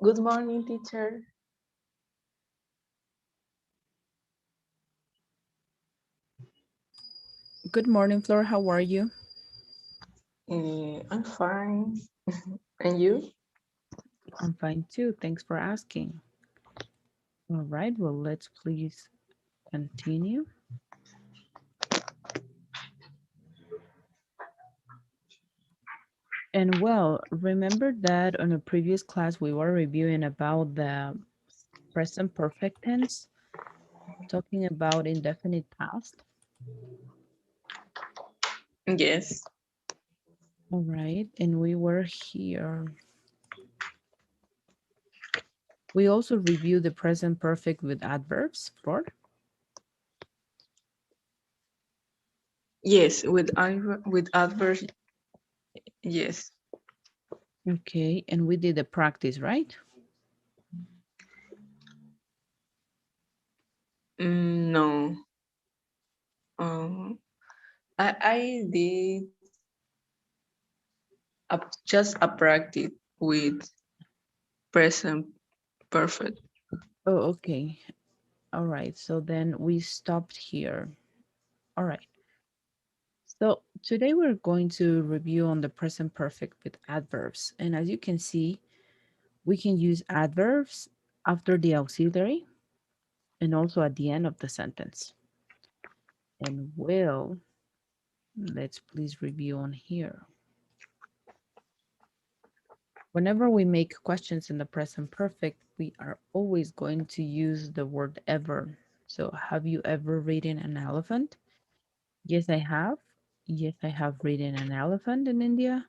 Good morning, teacher. Good morning, Flor. How are you? I'm fine. And you? I'm fine too. Thanks for asking. All right, well, let's please continue. And well, remember that on a previous class we were reviewing about the present perfect tense, talking about indefinite past. Yes. All right, and we were here. We also reviewed the present perfect with adverbs, Flor. Yes, with adverse. Yes. Okay, and we did the practice, right? No. Um, I did just a practice with present perfect. Oh, okay. All right, so then we stopped here. All right. So today we're going to review on the present perfect with adverbs. And as you can see, we can use adverbs after the auxiliary and also at the end of the sentence. And well, let's please review on here. Whenever we make questions in the present perfect, we are always going to use the word ever. So have you ever ridden an elephant? Yes, I have. Yes, I have ridden an elephant in India.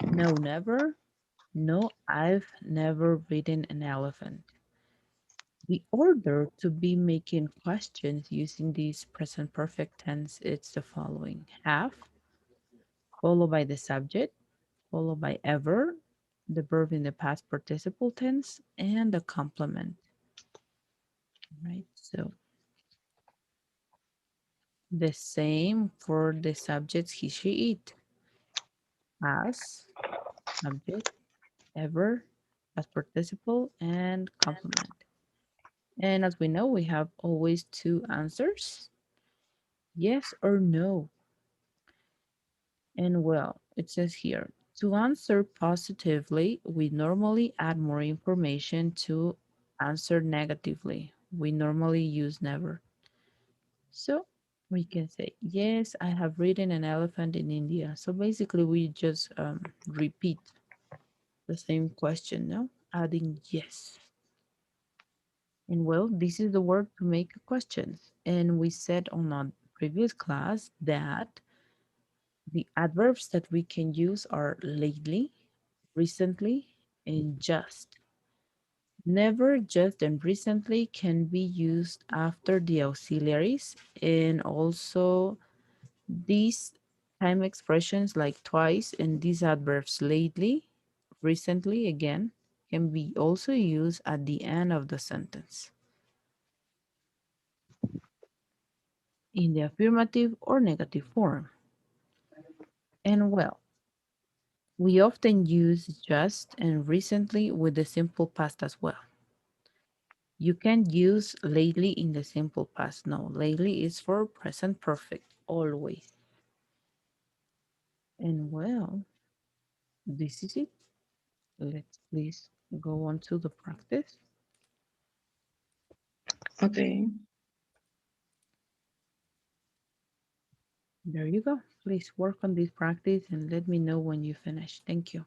No, never. No, I've never ridden an elephant. The order to be making questions using this present perfect tense is the following: have, followed by the subject, followed by ever, the verb in the past participle tense, and the complement. Right? So the same for the subjects he, she, it. Has, subject, ever, past participle, and complement. And as we know, we have always two answers, yes or no. And well, it says here, to answer positively, we normally add more information. To answer negatively, we normally use never. So we can say, yes, I have ridden an elephant in India. So basically we just repeat the same question, no? Adding yes. And well, this is the word to make questions. And we said on a previous class that the adverbs that we can use are lately, recently, and just. Never, just, and recently can be used after the auxiliaries, and also these time expressions like twice and these adverbs lately, recently again, can be also used at the end of the sentence in the affirmative or negative form. And well, we often use just and recently with the simple past as well. You can use lately in the simple past. No, lately is for present perfect, always. And well, this is it. Let's please go on to the practice. Okay. There you go. Please work on this practice and let me know when you finish. Thank you.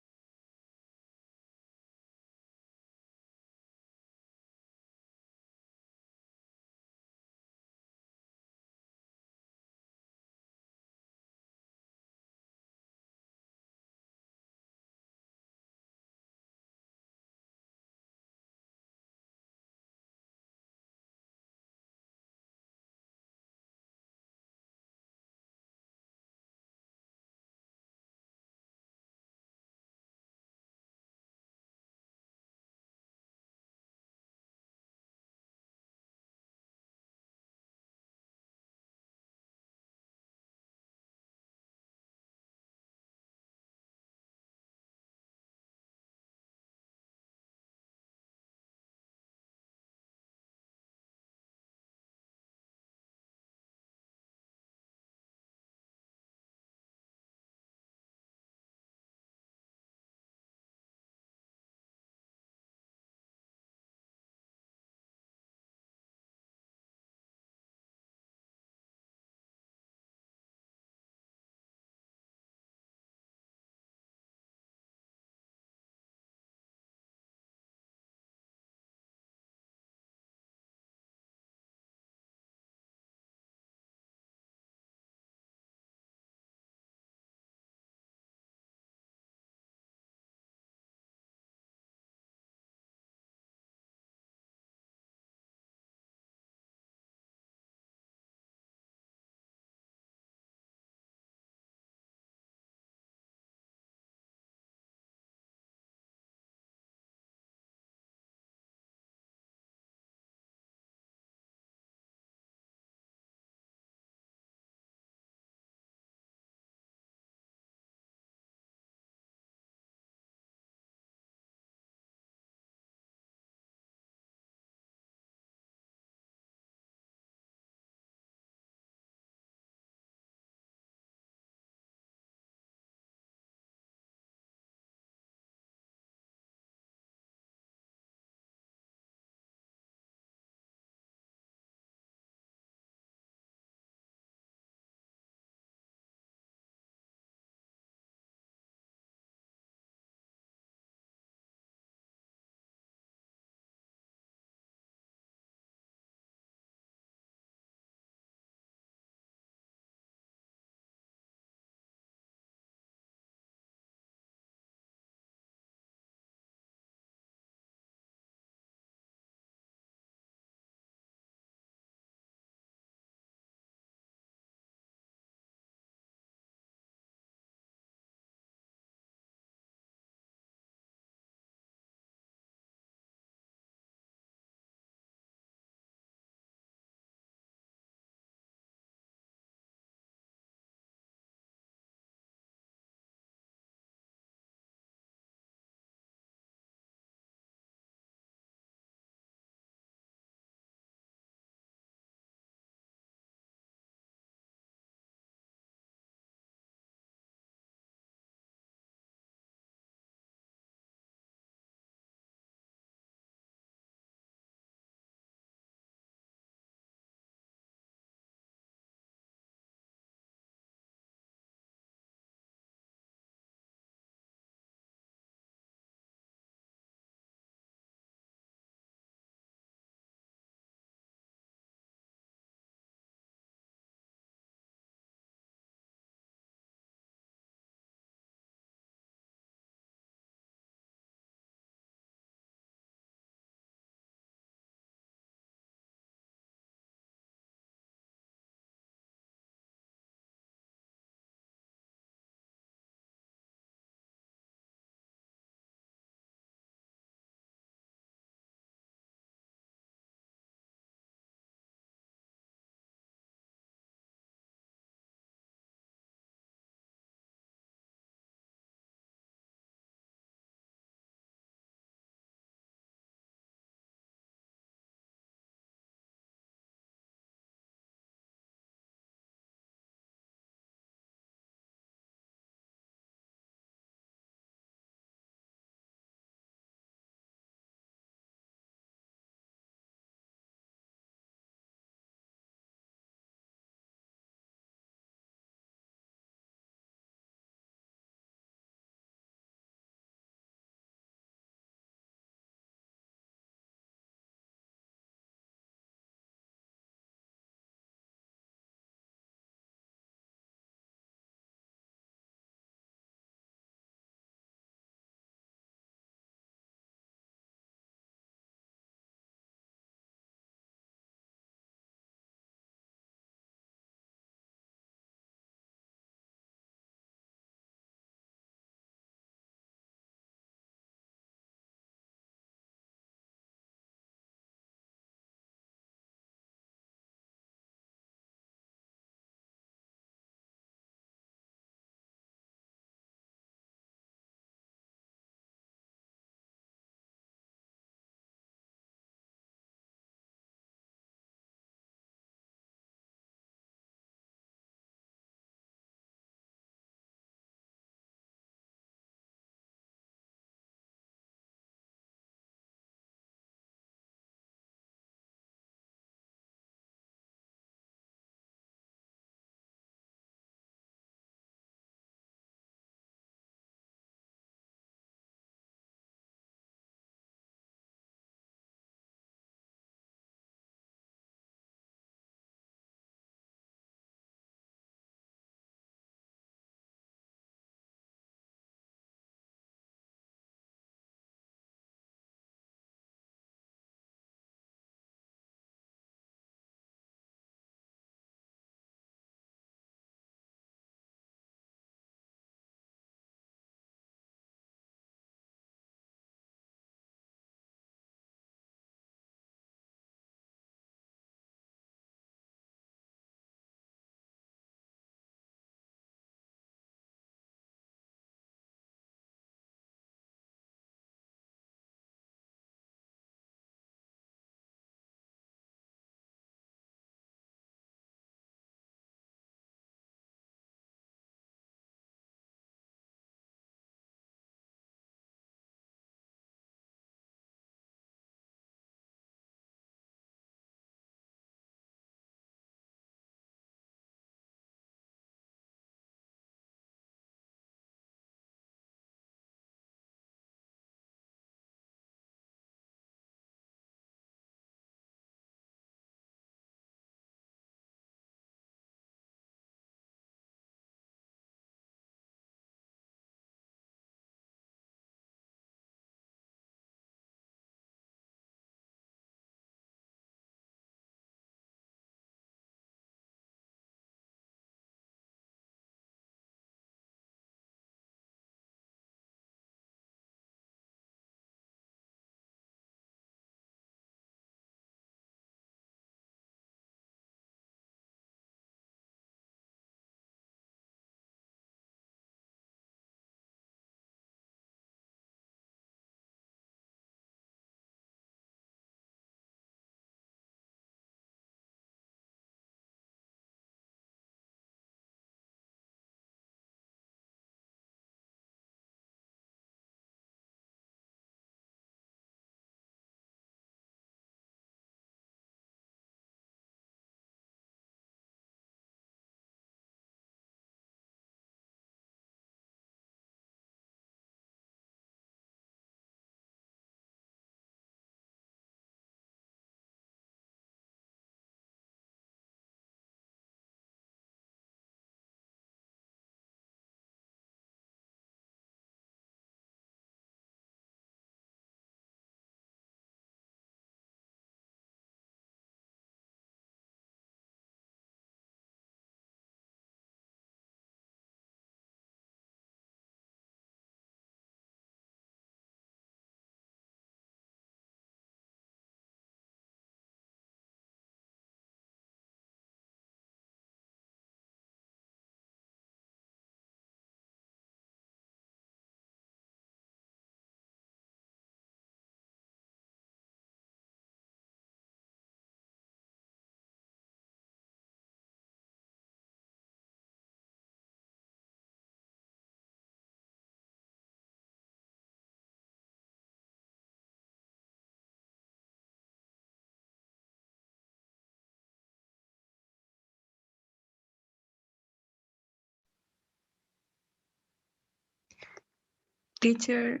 Teacher,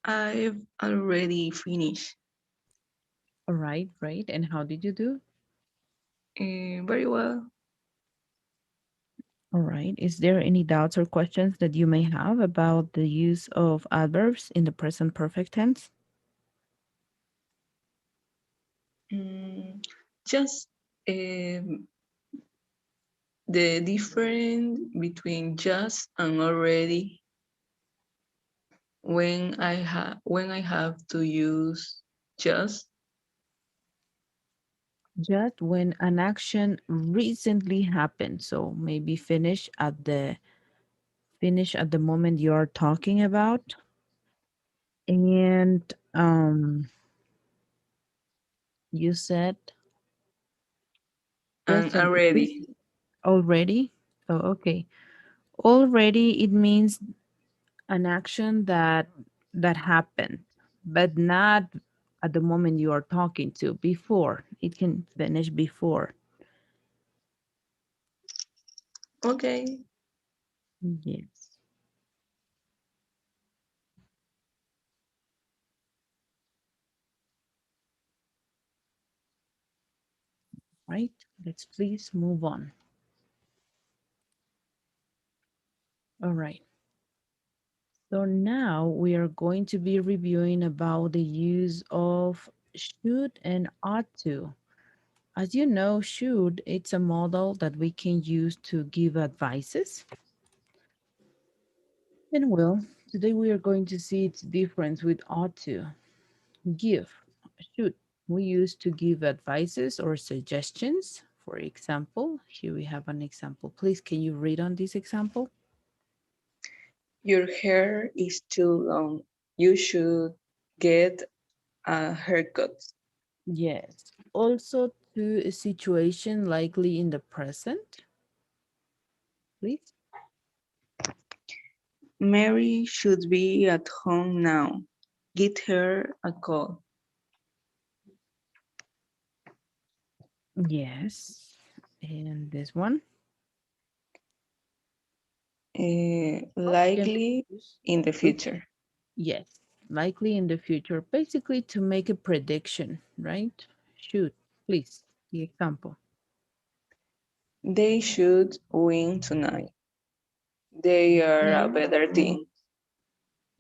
I've already finished. All right, great. And how did you do? Very well. All right. Is there any doubts or questions that you may have about the use of adverbs in the present perfect tense? Mm, just um, the difference between just and already when I have to use just Just when an action recently happened, so maybe finish at the moment you are talking about, and you said just and an already. already. Oh, okay. Already it means an action that happened, but not at the moment you are talking to. Before it can finish before. Okay. Yes. Right. Let's please move on. All right. So now we are going to be reviewing about the use of should and ought to. As you know, should, it's a model that we can use to give advices. And well, today we are going to see its difference with ought to. Give, should, we use to give advices or suggestions. For example, here we have an example. Please, can you read on this example? Your hair is too long. You should get a haircut. Yes. Also to a situation likely in the present, please. Mary should be at home now. Get her a call. Yes. And this one can Likely be used in the with, future. yes, likely in the future, basically to make a prediction, right? Should, please, the example. They should win tonight. They are a And better team.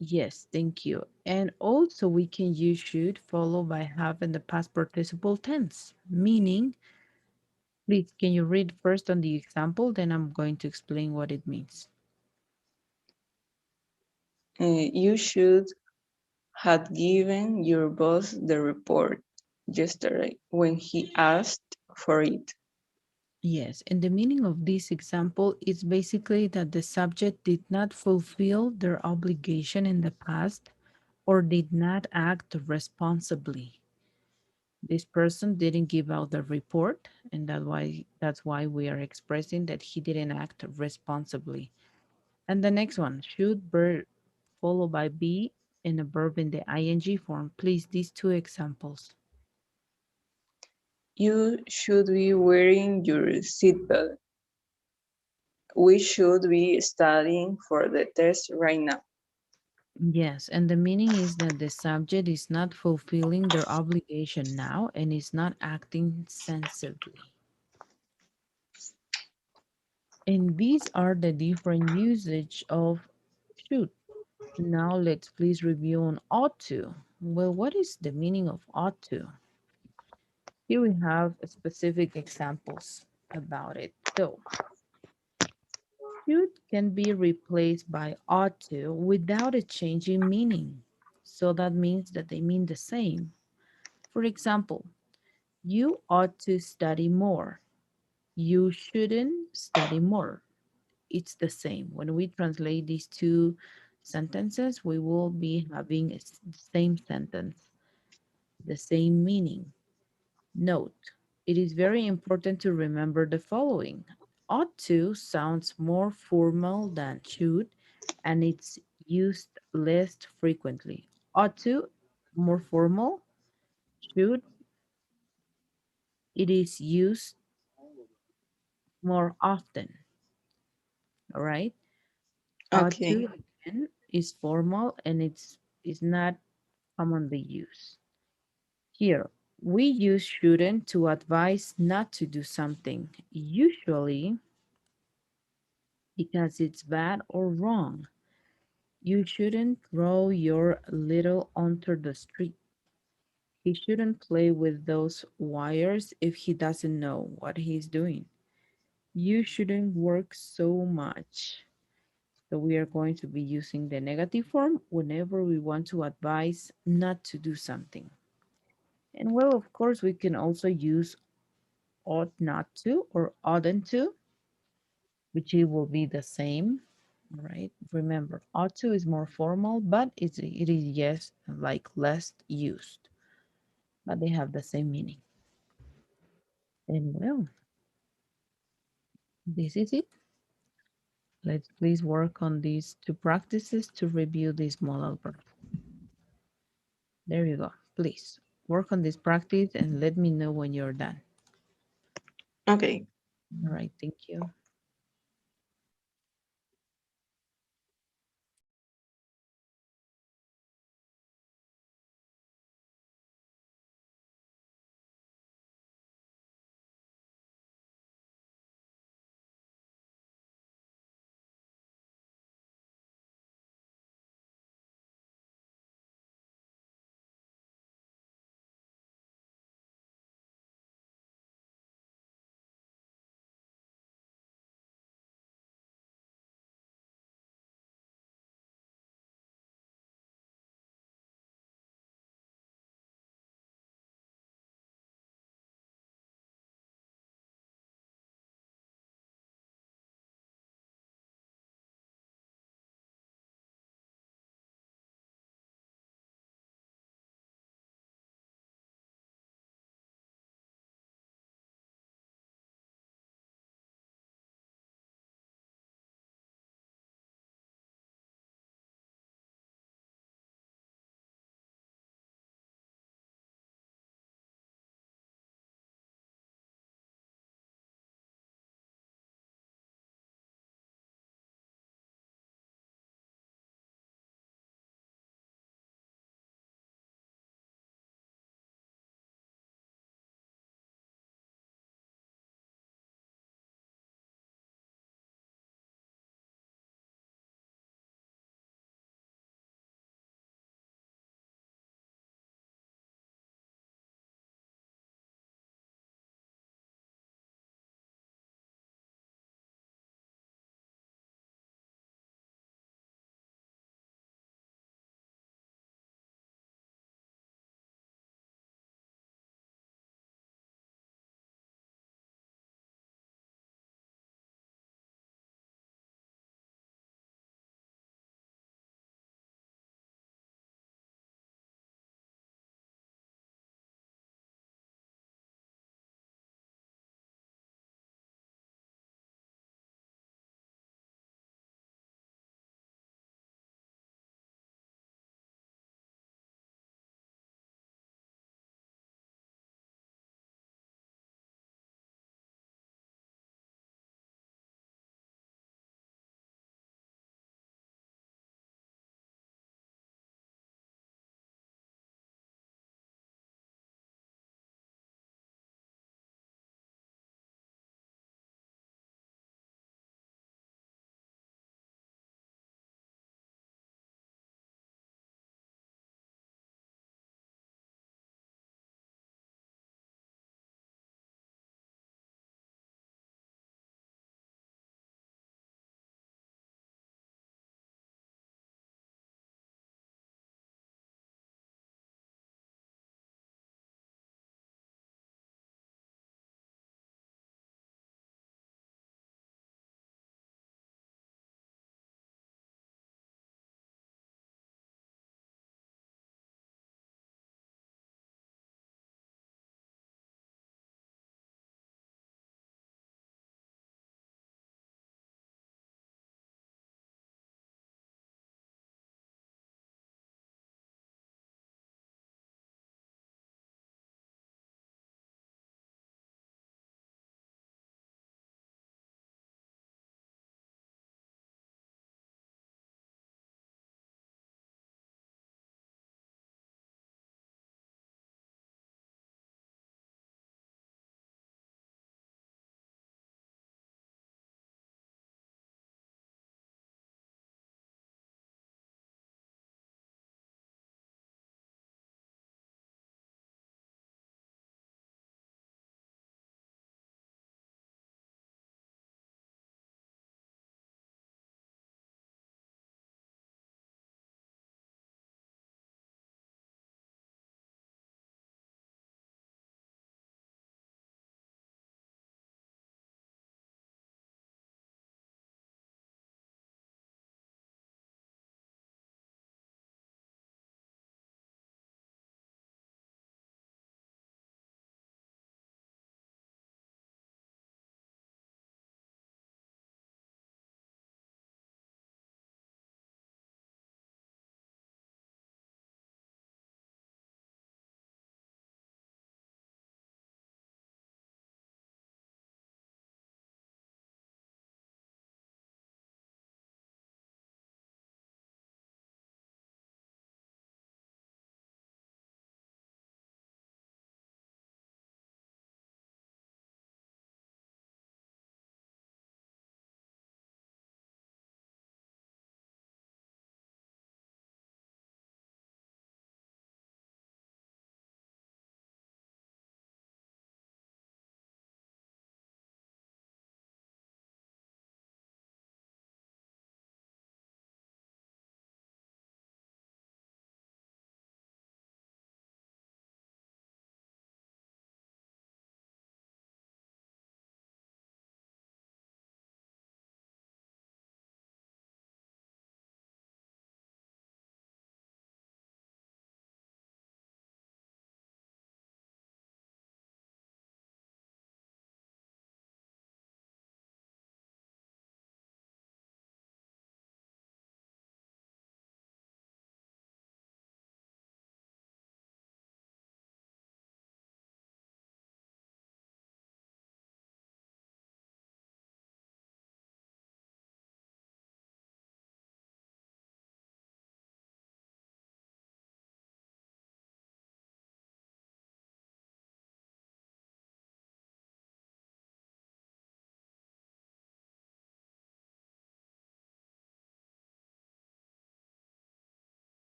yes, thank you. And also we can use should followed by have in the past participle tense, meaning, please, can you read first on the example? Then I'm going to explain what it means. You should have given your boss the report yesterday when he asked for it. Yes, and the meaning of this example is basically that the subject did not fulfill their obligation in the past or did not act responsibly. This person didn't give out the report, and that's why we are expressing that he didn't act responsibly. And the next one, should verb followed by be and a verb in the ing form. Please, these two examples. You should be wearing your seatbelt. We should be studying for the test right now. Yes, and the meaning is that the subject is not fulfilling their obligation now and is not acting sensibly. And these are the different usage of should. Now let's please review on ought to. Well, what is the meaning of ought to? Here we have specific examples about it. So, should can be replaced by ought to without a change in meaning. So that means that they mean the same. For example, you ought to study more. You shouldn't study more. It's the same. When we translate these two sentences, we will be having the same sentence, the same meaning. Note, it is very important to remember the following. Ought to sounds more formal than should, and it's used less frequently. Ought to, more formal. Should, it is used more often. All right. Ought Okay. to again. is formal and it's not commonly used. Here, we use shouldn't to advise not to do something, usually because it's bad or wrong. You shouldn't throw your little onto the street. He shouldn't play with those wires if he doesn't know what he's doing. You shouldn't work so much. So we are going to be using the negative form whenever we want to advise not to do something. And well, of course, we can also use ought not to or oughtn't to, which it will be the same, right? Remember, ought to is more formal, but it is yes, like less used, but they have the same meaning. And well, this is it. Let's please work on these two practices to review this model verb. There you go. Please work on this practice and let me know when you're done. Okay. All right, thank you.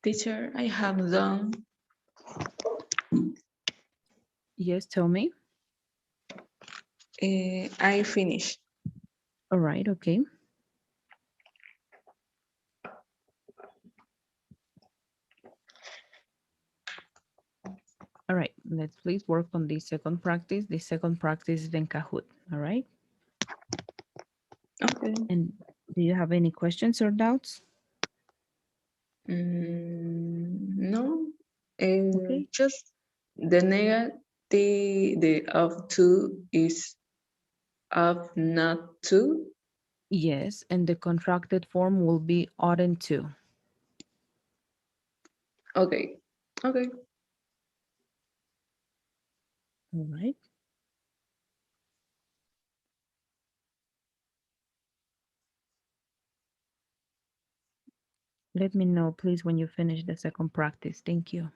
Teacher, I have done. Yes, tell me. I finished. All right, okay. All right, let's please work on the second practice. The second practice is in Kahoot, all right? Okay. And do you have any questions or doubts? No, Okay. just the negative, the of two is of not two. Yes, and the contracted form will be oughtn't to. Okay, okay. All right. Let me know, please, when you finish the second practice. Thank you.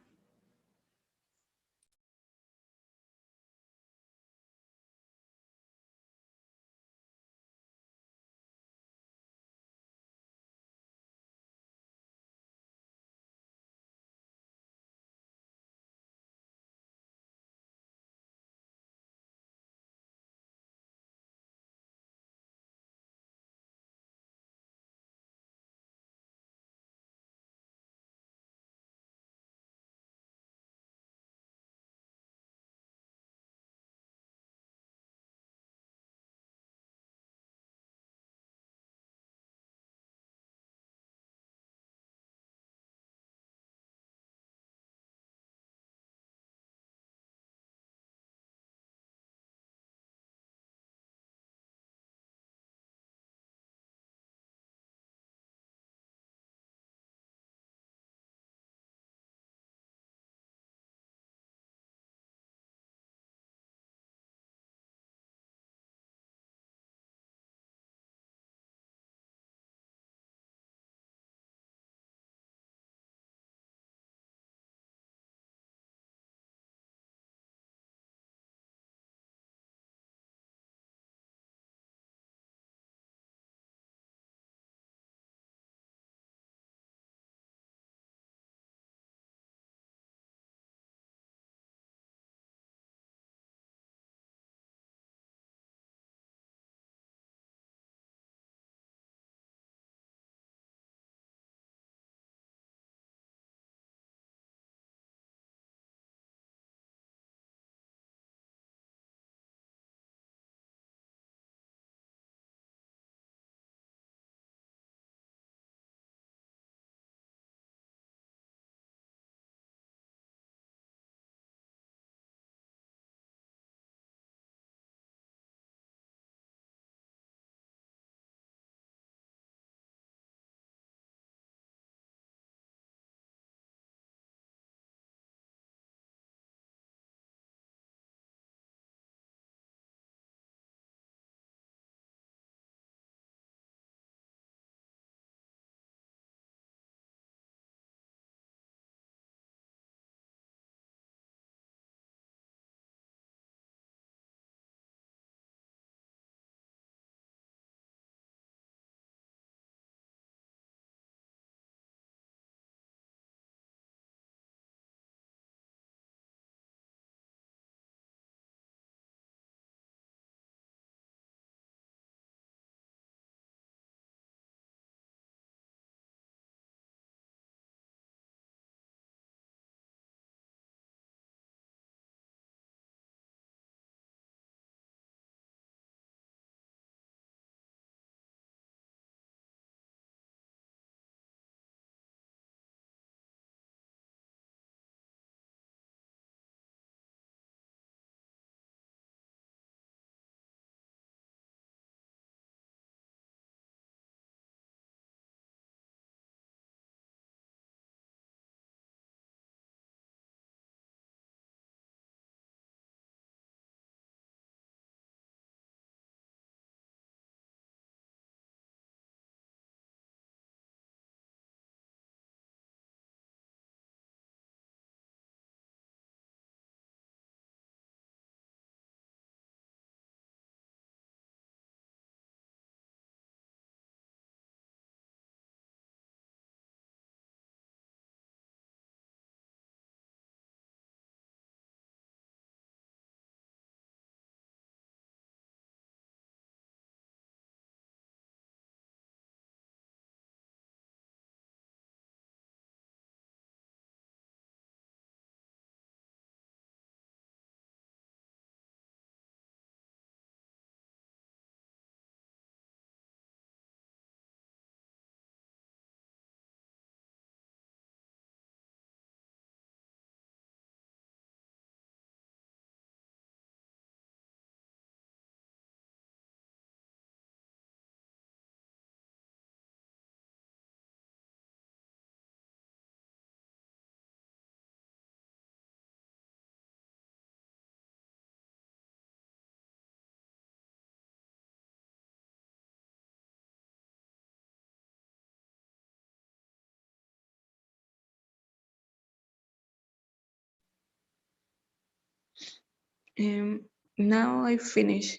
Um, Now I finish.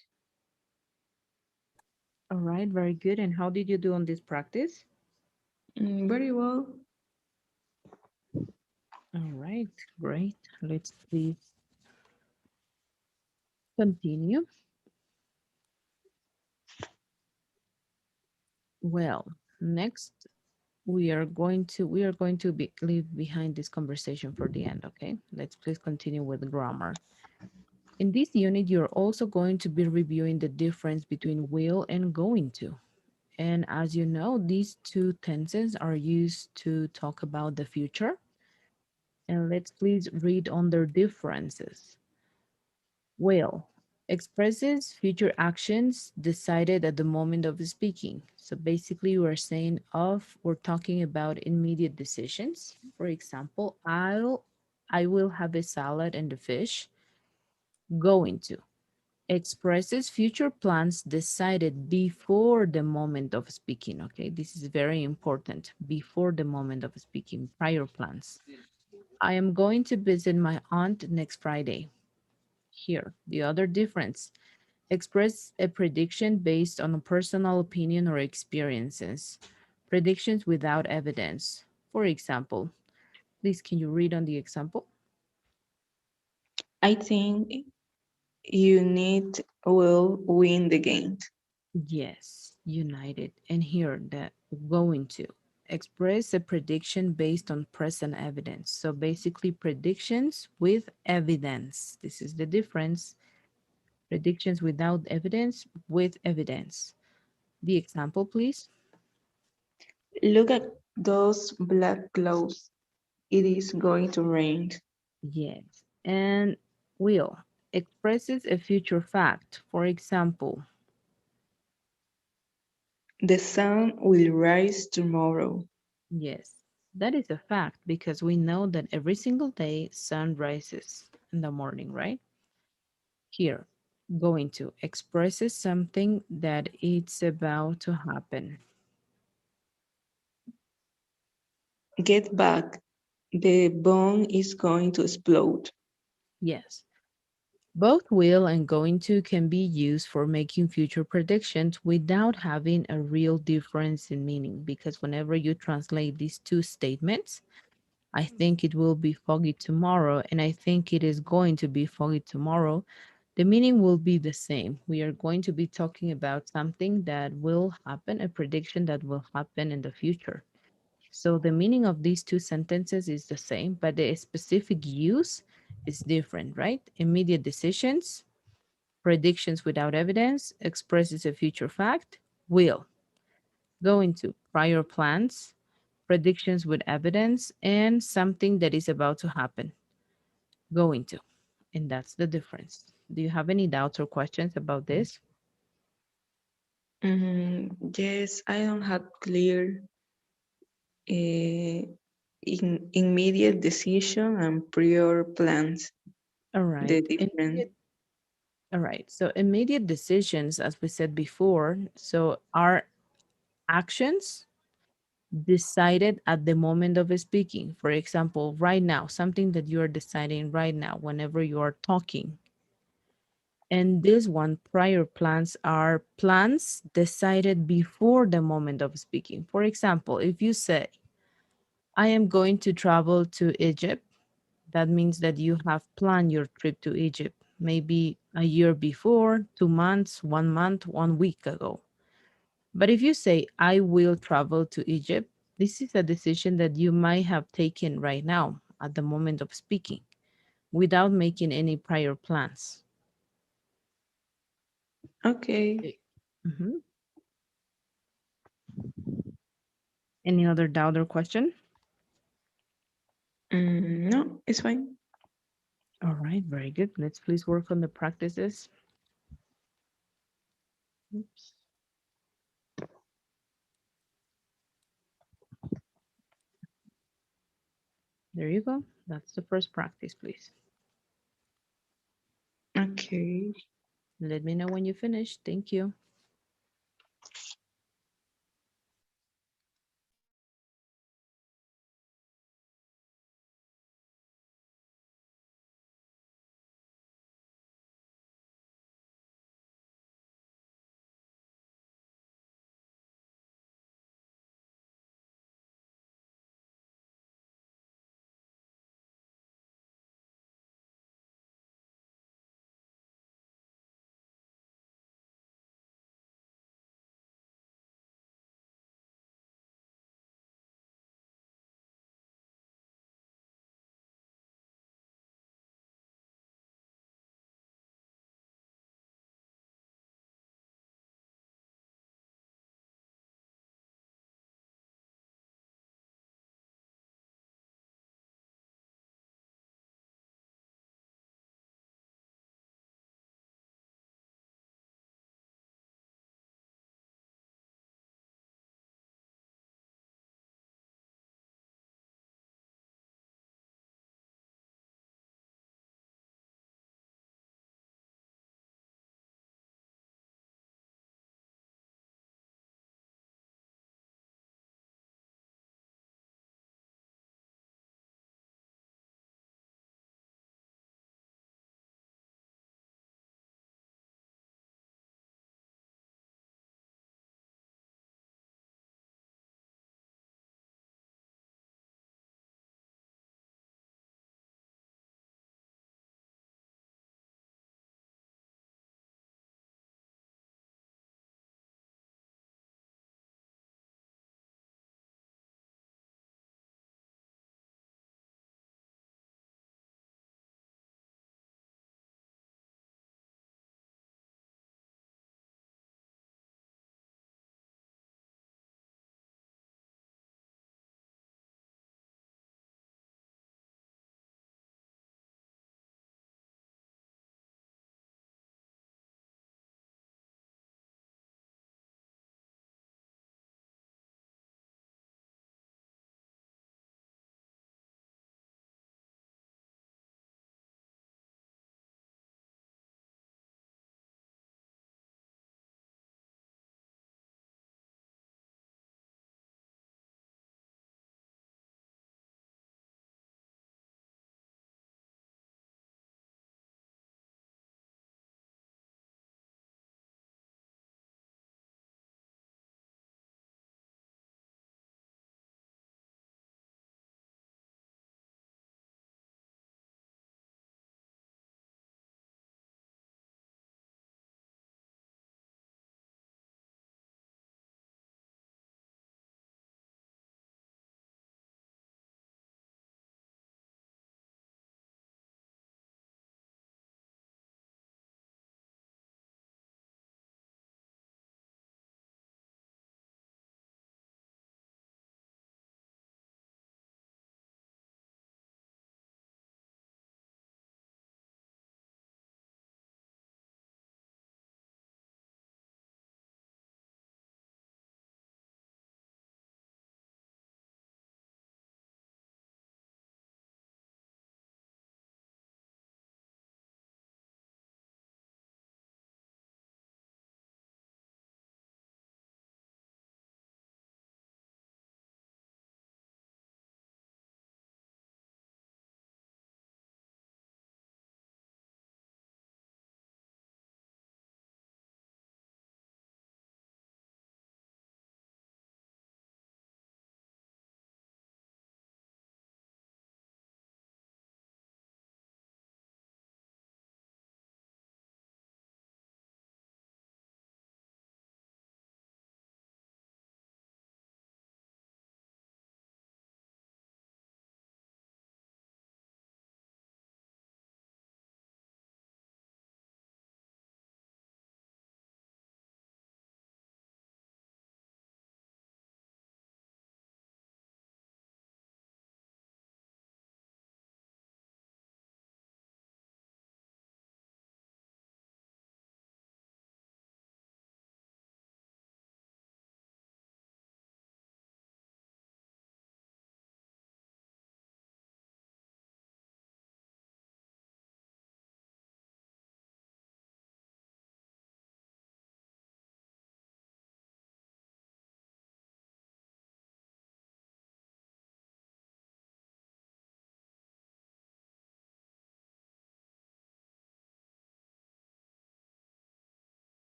All right, very good. And how did you do on this practice? Very well. All right, great. Let's please continue. Well, next we are going to leave behind this conversation for the end, okay? Let's please continue with grammar. In this unit, you're also going to be reviewing the difference between will and going to. And as you know, these two tenses are used to talk about the future. And let's please read on their differences. Will expresses future actions decided at the moment of speaking. So basically, we're talking about immediate decisions. For example, I will have a salad and a fish. Going to expresses future plans decided before the moment of speaking. Okay, this is very important. Before the moment of speaking, prior plans. I am going to visit my aunt next Friday. Here, the other difference. Express a prediction based on a personal opinion or experiences. Predictions without evidence. For example, please can you read on the example? I think Unit will win the game. Yes, united. And here the going to express a prediction based on present evidence. So basically predictions with evidence. This is the difference. Predictions without evidence with evidence. The example, please. Look at those black clouds. It is going to rain. Yes. And will expresses a future fact. For example, The sun will rise tomorrow. yes, that is a fact because we know that every single day sun rises in the morning, right? Here, going to expresses something that it's about to happen. Get back. The bomb is going to explode. Yes. Both will and going to can be used for making future predictions without having a real difference in meaning because whenever you translate these two statements, I think it will be foggy tomorrow, and I think it is going to be foggy tomorrow. The meaning will be the same. We are going to be talking about something that will happen, a prediction that will happen in the future. So the meaning of these two sentences is the same, but the specific use is different, right? Immediate decisions, predictions without evidence, expresses a future fact, will. Go into prior plans, predictions with evidence, and something that is about to happen. Going to. And that's the difference. Do you have any doubts or questions about this? Yes, I don't have clear immediate decision and prior plans. All The right. difference. All right. So immediate decisions, as we said before, so are actions decided at the moment of speaking. For example, right now, something that you are deciding right now, whenever you are talking. And this one, prior plans, are plans decided before the moment of speaking. For example, if you say, I am going to travel to Egypt, that means that you have planned your trip to Egypt maybe a year before, 2 months, 1 month, 1 week ago. But if you say, I will travel to Egypt, this is a decision that you might have taken right now at the moment of speaking without making any prior plans. Okay. Mhm. Any other doubt or question? No, it's fine. All right, very good. Let's please work on the practices. Oops. There you go. That's the first practice, please. Okay. Let me know when you finish. Thank you.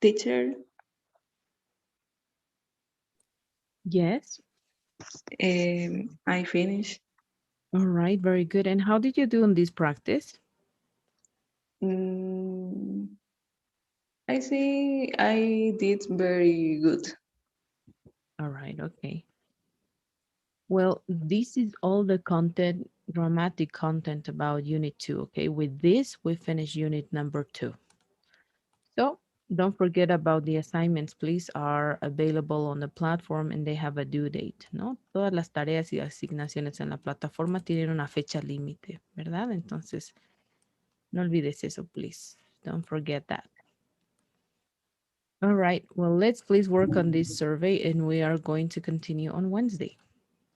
Teacher, Yes. I finished. All right, very good. And how did you do in this practice? Mm, I think I did very good. All right, okay. Well, this is all the content, dramatic content about Unit 2, okay? With this, we finish Unit number 2. So don't forget about the assignments, please, are available on the platform and they have a due date, ¿no? Todas las tareas y asignaciones en la plataforma tienen una fecha límite, ¿verdad? Entonces, no olvides eso, please. Don't forget that. All right, well, let's please work on this survey and we are going to continue on Wednesday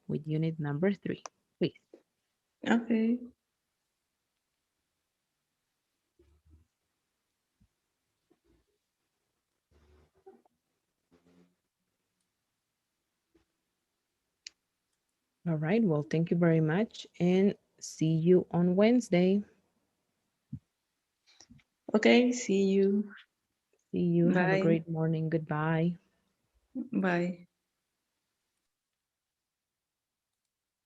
with unit number 3, please. Okay. All right, well, thank you very much and see you on Wednesday. Okay, see you. See you. Have a Bye. great morning. Goodbye. Bye.